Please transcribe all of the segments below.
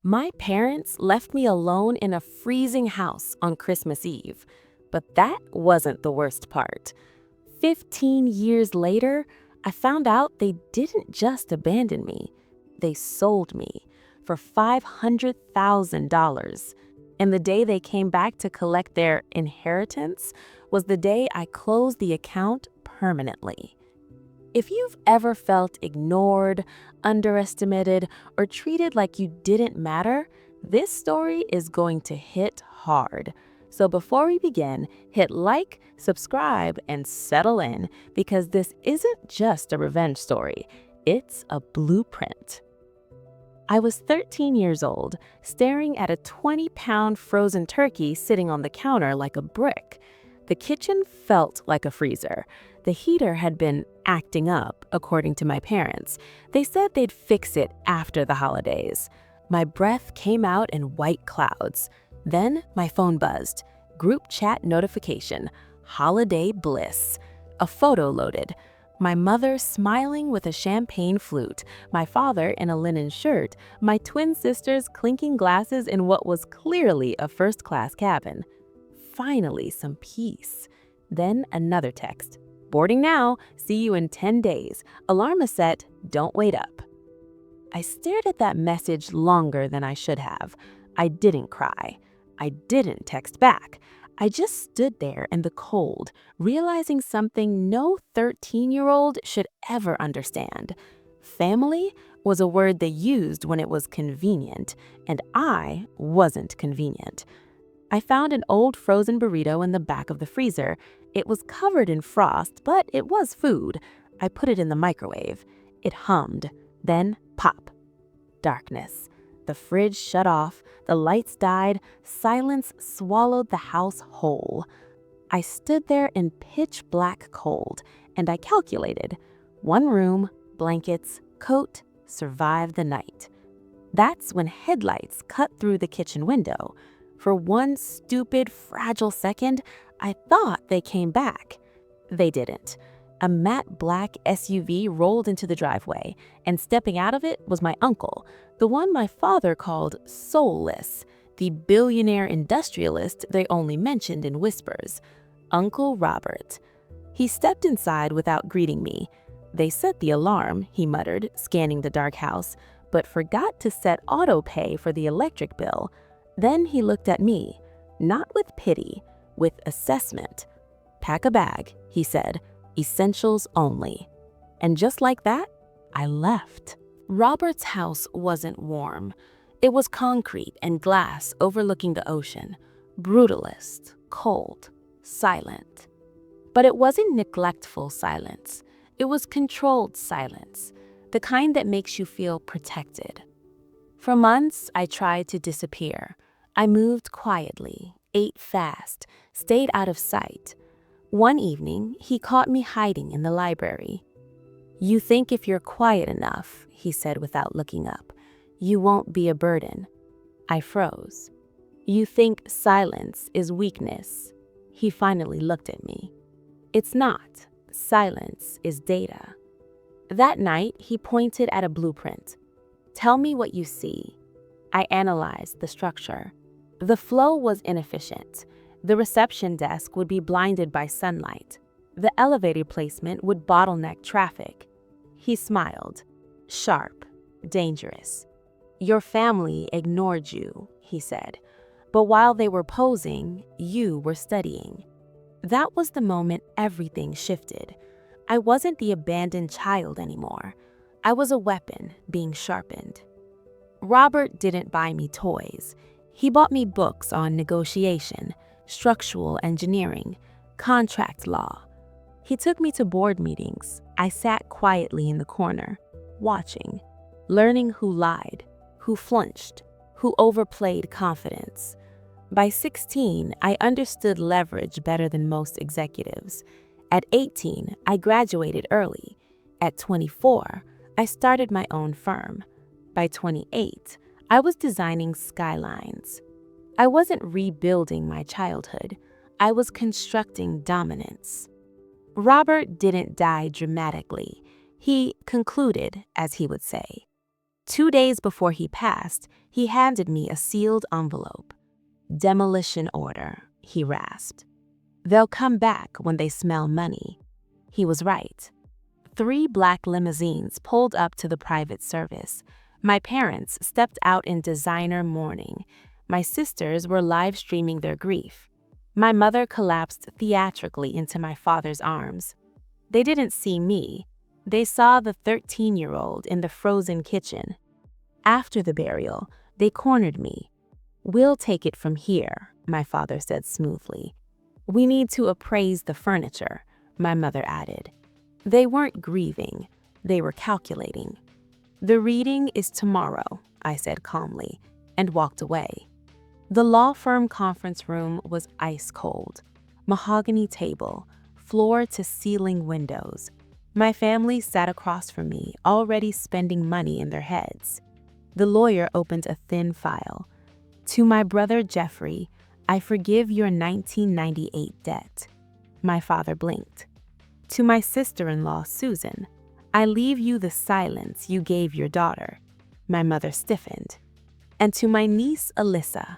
My parents left me alone in a freezing house on Christmas Eve. But that wasn't the worst part. 15 years later, I found out they didn't just abandon me. They sold me for $500,000. And the day they came back to collect their inheritance was the day I closed the account permanently. If you've ever felt ignored, underestimated, or treated like you didn't matter, this story is going to hit hard. So before we begin, hit like, subscribe, and settle in, because this isn't just a revenge story, it's a blueprint. I was 13 years old, staring at a 20-pound frozen turkey sitting on the counter like a brick. The kitchen felt like a freezer. The heater had been acting up, according to my parents. They said they'd fix it after the holidays. My breath came out in white clouds. Then my phone buzzed. Group chat notification. Holiday bliss. A photo loaded. My mother smiling with a champagne flute, my father in a linen shirt, my twin sisters clinking glasses in what was clearly a first-class cabin. Finally, some peace. Then another text. Boarding now. See you in 10 days. Alarm is set. Don't wait up. I stared at that message longer than I should have. I didn't cry. I didn't text back. I just stood there in the cold, realizing something no 13-year-old should ever understand. Family was a word they used when it was convenient, and I wasn't convenient. I found an old frozen burrito in the back of the freezer. It was covered in frost, but it was food. I put it in the microwave. It hummed. Then pop. Darkness. The fridge shut off. The lights died. Silence swallowed the house whole. I stood there in pitch black cold, and I calculated. 1 room, blankets, coat, survive the night. That's when headlights cut through the kitchen window. For one stupid, fragile second, I thought they came back. They didn't. A matte black SUV rolled into the driveway, and stepping out of it was my uncle, the one my father called soulless, the billionaire industrialist they only mentioned in whispers. Uncle Robert. He stepped inside without greeting me. They set the alarm, he muttered, scanning the dark house, but forgot to set auto pay for the electric bill. Then he looked at me, not with pity, with assessment. Pack a bag, he said, essentials only. And just like that, I left. Robert's house wasn't warm. It was concrete and glass overlooking the ocean. Brutalist, cold, silent. But it wasn't neglectful silence. It was controlled silence, the kind that makes you feel protected. For months, I tried to disappear. I moved quietly, ate fast, stayed out of sight. One evening, he caught me hiding in the library. "You think if you're quiet enough," he said without looking up, "you won't be a burden." I froze. "You think silence is weakness." He finally looked at me. "It's not. Silence is data." That night, he pointed at a blueprint. "Tell me what you see." I analyzed the structure. The flow was inefficient. The reception desk would be blinded by sunlight. The elevator placement would bottleneck traffic. He smiled. "Sharp, dangerous. Your family ignored you," he said. "But while they were posing, you were studying." That was the moment everything shifted. I wasn't the abandoned child anymore. I was a weapon being sharpened. Robert didn't buy me toys. He bought me books on negotiation, structural engineering, contract law. He took me to board meetings. I sat quietly in the corner, watching, learning who lied, who flinched, who overplayed confidence. By 16, I understood leverage better than most executives. At 18, I graduated early. At 24, I started my own firm. By 28, I was designing skylines. I wasn't rebuilding my childhood. I was constructing dominance. Robert didn't die dramatically. He concluded, as he would say. 2 days before he passed, He handed me a sealed envelope. "Demolition order," he rasped. "They'll come back when they smell money." He was right. 3 black limousines pulled up to the private service. My parents stepped out in designer mourning. My sisters were live streaming their grief. My mother collapsed theatrically into my father's arms. They didn't see me. They saw the 13-year-old in the frozen kitchen. After the burial, they cornered me. "We'll take it from here," my father said smoothly. "We need to appraise the furniture," my mother added. They weren't grieving, they were calculating. "The reading is tomorrow," I said calmly, and walked away. The law firm conference room was ice cold. Mahogany table, floor-to-ceiling windows. My family sat across from me, already spending money in their heads. The lawyer opened a thin file. "To my brother Jeffrey, I forgive your 1998 debt." My father blinked. "To my sister-in-law Susan, I leave you the silence you gave your daughter." My mother stiffened. "And to my niece Alyssa,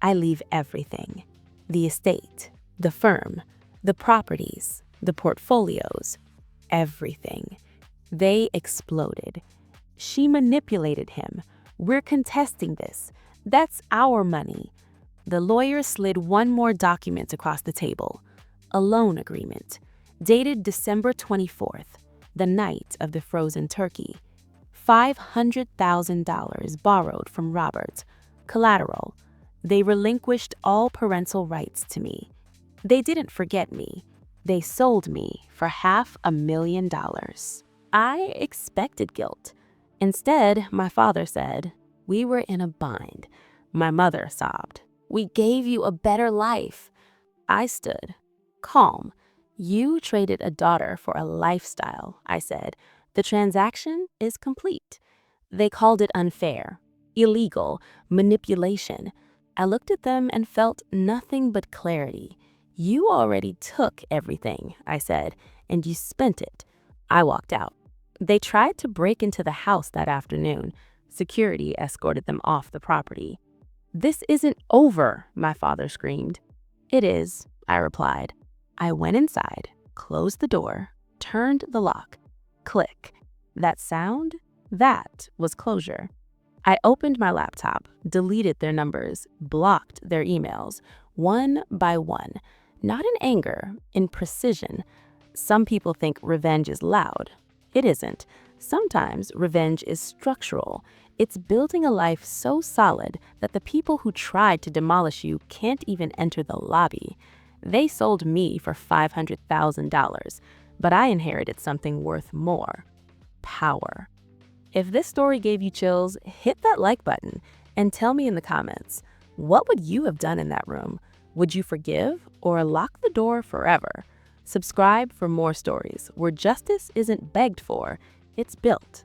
I leave everything. The estate, the firm, the properties, the portfolios, everything." They exploded. "She manipulated him. We're contesting this. That's our money." The lawyer slid one more document across the table. A loan agreement, dated December 24th, the night of the frozen turkey. $500,000 borrowed from Robert. Collateral. They relinquished all parental rights to me. They didn't forget me. They sold me for $500,000. I expected guilt. Instead, my father said, "We were in a bind." My mother sobbed, "We gave you a better life." I stood, calm. "You traded a daughter for a lifestyle," I said. "The transaction is complete." They called it unfair, illegal, manipulation. I looked at them and felt nothing but clarity. "You already took everything," I said, "and you spent it." I walked out. They tried to break into the house that afternoon. Security escorted them off the property. "This isn't over," my father screamed. "It is," I replied. I went inside, closed the door, turned the lock. Click. That sound? That was closure. I opened my laptop, deleted their numbers, blocked their emails, one by one. Not in anger, in precision. Some people think revenge is loud. It isn't. Sometimes revenge is structural. It's building a life so solid that the people who tried to demolish you can't even enter the lobby. They sold me for $500,000, but I inherited something worth more: power. If this story gave you chills, hit that like button and tell me in the comments, what would you have done in that room? Would you forgive or lock the door forever? Subscribe for more stories where justice isn't begged for, it's built.